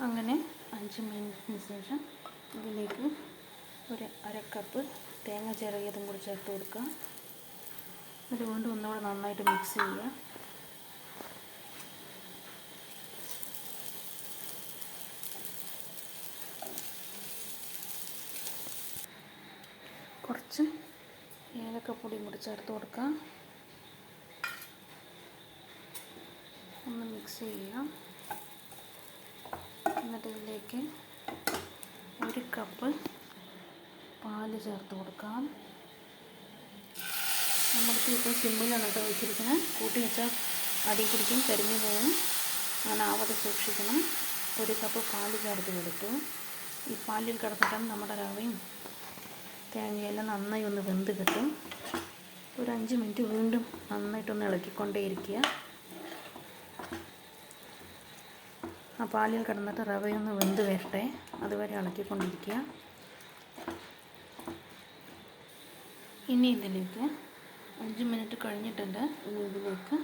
അങ്ങനെ 5 മിനിറ്റിന് ശേഷം ഇതിലേക്ക് ഒരു അര കപ്പ് തേങ്ങ ചിരകിയതും കൂടി ചേർത്ത് കൊടുക്കുക. അതുകൊണ്ട് ഒന്നുകൂടെ നന്നായിട്ട് മിക്സ് ചെയ്യുക. കുറച്ച് ഏലക്കപ്പൊടിയും കൂടി ചേർത്ത് കൊടുക്കുക. ഒന്ന് മിക്സ് ചെയ്യുക. എന്നിട്ട് ഇതിലേക്ക് 1 കപ്പ് പാല് ചേർത്ത് കൊടുക്കാം. നമ്മൾക്ക് ഇപ്പോൾ സിമ്മിലാണ് കേട്ടോ വെച്ചിരിക്കുന്നത്. കൂട്ടി വെച്ചാൽ അടി പിടിക്കും, കരിഞ്ഞു പോകും. അങ്ങനെ ആവാതെ സൂക്ഷിക്കണം. 1 കപ്പ് പാല് ചേർത്ത് കൊടുത്തു. ഈ പാലിൽ കിടന്നിട്ടാണ് നമ്മുടെ റവയും തേങ്ങയെല്ലാം നന്നായി ഒന്ന് വെന്ത് കിട്ടും. ഒരു 5 മിനിറ്റ് വീണ്ടും നന്നായിട്ടൊന്ന് ഇളക്കിക്കൊണ്ടേയിരിക്കുക. ആ പാലിൽ കിടന്നിട്ട് റവയൊന്ന് വെന്ത് വരട്ടെ, അതുവരെ ഇളക്കിക്കൊണ്ടിരിക്കുക. ഇനി ഇതിലേക്ക് 5 മിനിറ്റ് കഴിഞ്ഞിട്ടുണ്ട്. ഇനി ഇതിലേക്ക്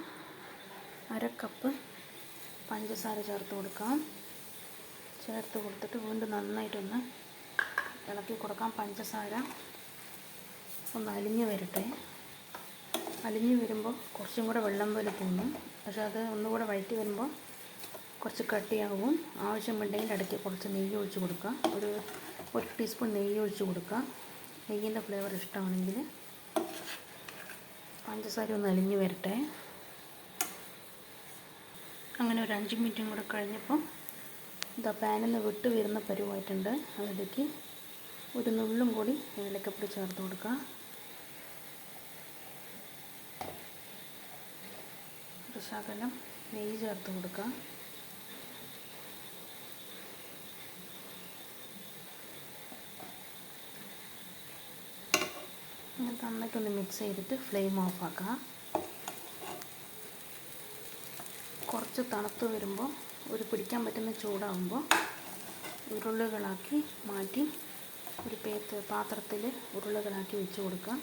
അര കപ്പ് പഞ്ചസാര ചേർത്ത് കൊടുക്കാം. ചേർത്ത് കൊടുത്തിട്ട് വീണ്ടും നന്നായിട്ടൊന്ന് ഇളക്കി കൊടുക്കാം. പഞ്ചസാര ഒന്ന് അലിഞ്ഞ് വരട്ടെ. അലിഞ്ഞ് വരുമ്പോൾ കുറച്ചും കൂടെ വെള്ളം പോലെ തോന്നും. പക്ഷേ അത് ഒന്നുകൂടെ വഴറ്റി വരുമ്പോൾ കുറച്ച് കട്ടിയാവും. ആവശ്യമുണ്ടെങ്കിൽ ഇടയ്ക്ക് കുറച്ച് നെയ്യ് ഒഴിച്ച് കൊടുക്കുക. ഒരു ടീസ്പൂൺ നെയ്യ് ഒഴിച്ച് കൊടുക്കുക. നെയ്യിൻ്റെ ഫ്ലേവർ ഇഷ്ടമാണെങ്കിൽ. പഞ്ചസാര ഒന്ന് അലിഞ്ഞ് വരട്ടെ. അങ്ങനെ ഒരു 5 മിനിറ്റും കൂടെ കഴിഞ്ഞപ്പോൾ ഇതാ പാനിൽ നിന്ന് വിട്ട് വരുന്ന പരുവായിട്ടുണ്ട്. അതിലേക്ക് ഒരു നുള്ളും കൂടി ഏലക്കപ്പൊടി ചേർത്ത് കൊടുക്കുക. ഒരു ശകലം നെയ്യ് ചേർത്ത് കൊടുക്കുക. നന്നായിട്ടൊന്ന് മിക്സ് ചെയ്തിട്ട് ഫ്ലെയിം ഓഫാക്കുക. കുറച്ച് തണുത്ത് വരുമ്പോൾ ഒരു പിടിക്കാൻ പറ്റുന്ന ചൂടാകുമ്പോൾ ഉരുളകളാക്കി മാറ്റി ഒരു പാത്രത്തിൽ ഉരുളകളാക്കി വെച്ച് കൊടുക്കുക.